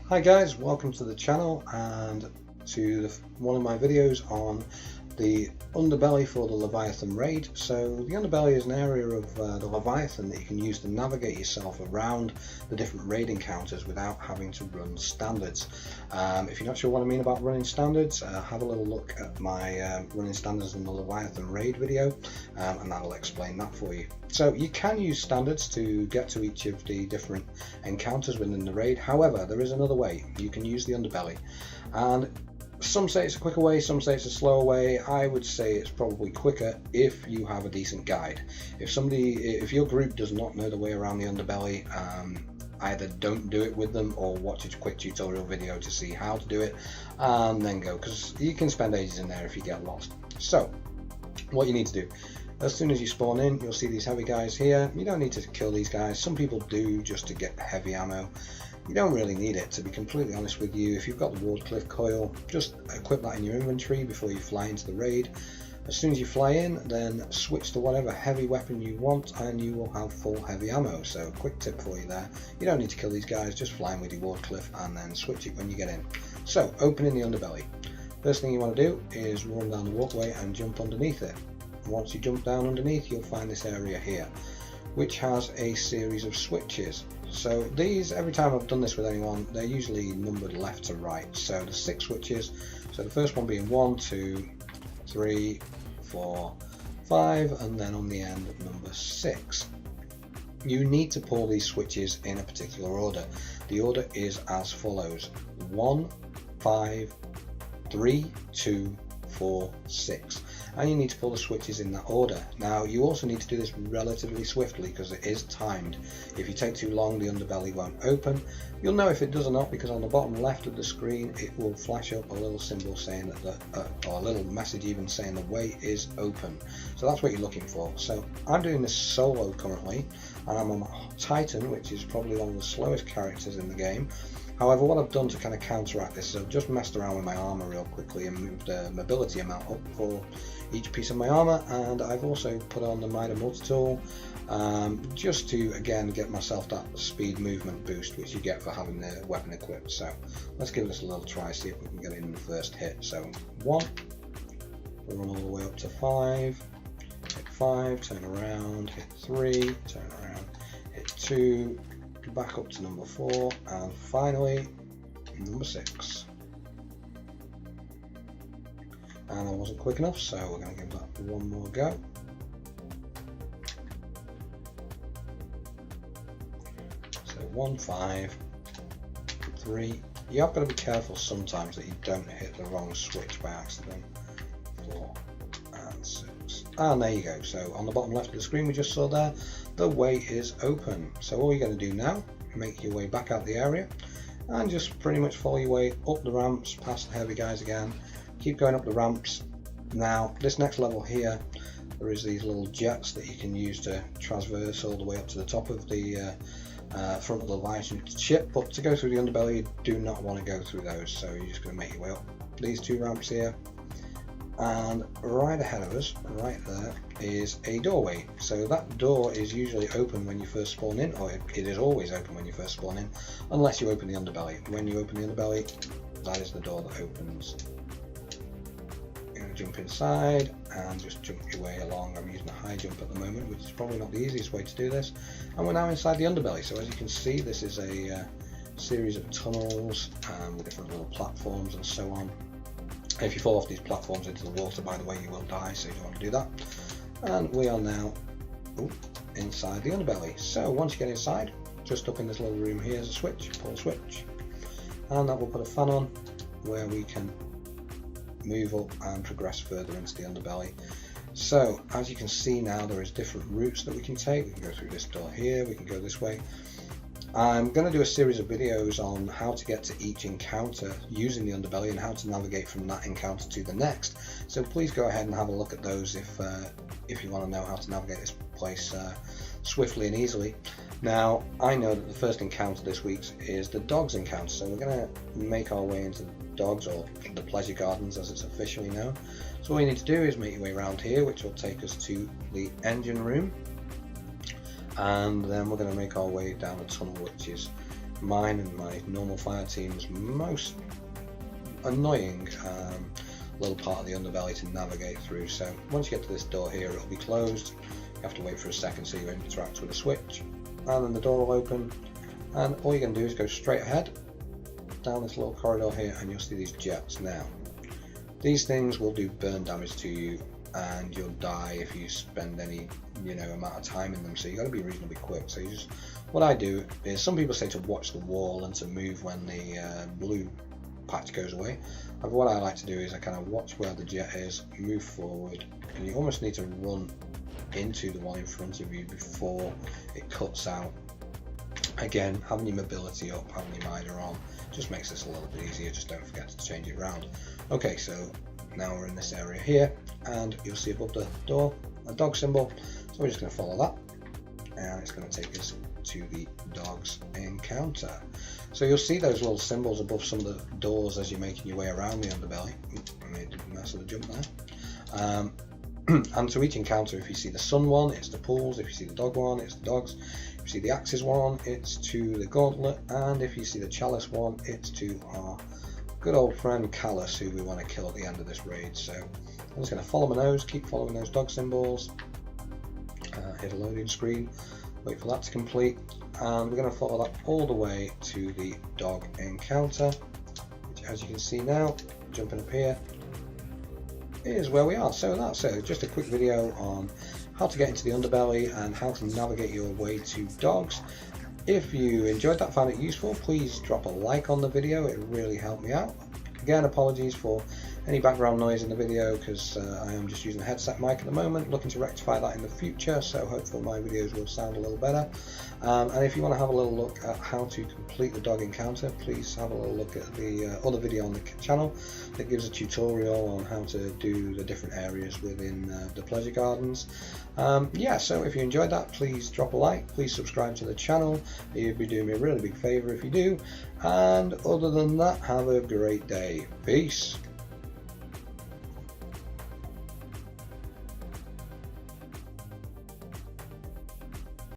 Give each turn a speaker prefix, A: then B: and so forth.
A: Hi guys, welcome to the channel and to one of my videos on the Underbelly for the Leviathan raid. So the Underbelly is an area of the Leviathan that you can use to navigate yourself around the different raid encounters without having to run standards. If you're not sure what I mean about running standards, have a little look at my running standards in the Leviathan raid video, and that'll explain that for you. So you can use standards to get to each of the different encounters within the raid. However, there is another way. You can use the Underbelly, and some say it's a quicker way, some say it's a slower way. I would say it's probably quicker if you have a decent guide. If your group does not know the way around the Underbelly, either don't do it with them or watch a quick tutorial video to see how to do it and then go, because you can spend ages in there if you get lost. So what you need to do, as soon as you spawn in, you'll see these heavy guys here. You don't need to kill these guys. Some people do just to get heavy ammo. You don't really need it, to be completely honest with you. If you've got the Wardcliff coil, just equip that in your inventory before you fly into the raid. As soon as you fly in, then switch to whatever heavy weapon you want and you will have full heavy ammo. So quick tip for you there, you don't need to kill these guys, just fly in with your Wardcliff and then switch it when you get in. So opening the Underbelly, first thing you want to do is run down the walkway and jump underneath it. Once you jump down underneath, you'll find this area here, which has a series of switches. So these, every time I've done this with anyone, they're usually numbered left to right. So the 6 switches, so the first one being 1, 2, 3, 4, 5, and then on the end number 6. You need to pull these switches in a particular order. The order is as follows: 1, 5, 3, 2, 4, 6, and you need to pull the switches in that order. Now you also need to do this relatively swiftly because it is timed. If you take too long, the Underbelly won't open. You'll know if it does or not because on the bottom left of the screen it will flash up a little symbol saying that or a little message even saying the way is open. So that's what you're looking for. So I'm doing this solo currently, and I'm on Titan, which is probably one of the slowest characters in the game. However, what I've done to kind of counteract this is I've just messed around with my armor real quickly and moved the mobility amount up for each piece of my armor, and I've also put on the Mitre multi-tool just to again get myself that speed movement boost which you get for having the weapon equipped. So let's give this a little try, see if we can get it in the first hit. So 1, we'll run all the way up to 5, hit 5, turn around, hit 3, turn around, hit 2, back up to number 4, and finally number 6. And I wasn't quick enough, so we're going to give that one more go. So 1, 5, 3. You have got to be careful sometimes that you don't hit the wrong switch by accident. 4 and 6. And there you go. So on the bottom left of the screen we just saw there, the way is open. So all you're going to do now, make your way back out the area and just pretty much follow your way up the ramps, past the heavy guys again. Keep going up the ramps. Now this next level here, there is these little jets that you can use to transverse all the way up to the top of the front of the Leviathan ship, but to go through the Underbelly you do not want to go through those, so you're just going to make your way up these 2 ramps here, and right ahead of us, right there, is a doorway. So that door is usually open when you first spawn in, or it is always open when you first spawn in, unless you open the Underbelly. When you open the Underbelly, that is the door that opens. You're going to jump inside and just jump your way along. I'm using a high jump at the moment, which is probably not the easiest way to do this. And we're now inside the Underbelly. So as you can see, this is a series of tunnels with different little platforms and so on. If you fall off these platforms into the water, by the way, you will die, so you don't want to do that. And we are now inside the Underbelly. So once you get inside, just up in this little room here is a switch, pull the switch, and that will put a fan on where we can move up and progress further into the Underbelly. So as you can see now, there is different routes that we can take. We can go through this door here, we can go this way. I'm going to do a series of videos on how to get to each encounter using the Underbelly and how to navigate from that encounter to the next. So please go ahead and have a look at those if you want to know how to navigate this place swiftly and easily. Now I know that the first encounter this week is the dogs encounter, so we're going to make our way into the dogs, or the pleasure gardens as it's officially known. So all you need to do is make your way around here, which will take us to the engine room. And then we're going to make our way down a tunnel which is mine and my normal fire team's most annoying little part of the underbelly to navigate through. So once you get to this door here, it'll be closed. You have to wait for a second so you interact with a switch, and then the door will open, and all you're going to do is go straight ahead down this little corridor here, and you'll see these jets. Now these things will do burn damage to you, and you'll die if you spend any amount of time in them, so you got to be reasonably quick. So you just, what I do is, some people say to watch the wall and to move when the blue patch goes away. And what I like to do is I kind of watch where the jet is, move forward, and you almost need to run into the one in front of you before it cuts out. Again, having your mobility up, having your mitre on, just makes this a little bit easier. Just don't forget to change it around. Okay, so now we're in this area here, and you'll see above the door a dog symbol, so we're just going to follow that, and it's going to take us to the dog's encounter. So you'll see those little symbols above some of the doors as you're making your way around the underbelly. I made a mess of the jump there. And to each encounter, if you see the sun one, it's the pools. If you see the dog one, it's the dogs. If you see the axes one, it's to the gauntlet. And if you see the chalice one, it's to our good old friend Callus, who we want to kill at the end of this raid. So I'm just going to follow my nose, keep following those dog symbols, hit a loading screen, wait for that to complete, and we're going to follow that all the way to the dog encounter, which, as you can see now, jumping up here, is where we are. So that's it, just a quick video on how to get into the underbelly and how to navigate your way to dogs. If you enjoyed that, found it useful, please drop a like on the video, it really helped me out. Again, apologies for any background noise in the video, because I am just using a headset mic at the moment, looking to rectify that in the future, so hopefully my videos will sound a little better. And if you want to have a little look at how to complete the dog encounter, please have a little look at the other video on the channel that gives a tutorial on how to do the different areas within the pleasure gardens. Yeah, so if you enjoyed that, please drop a like, please subscribe to the channel, you'd be doing me a really big favour if you do, and other than that, have a great day. Peace.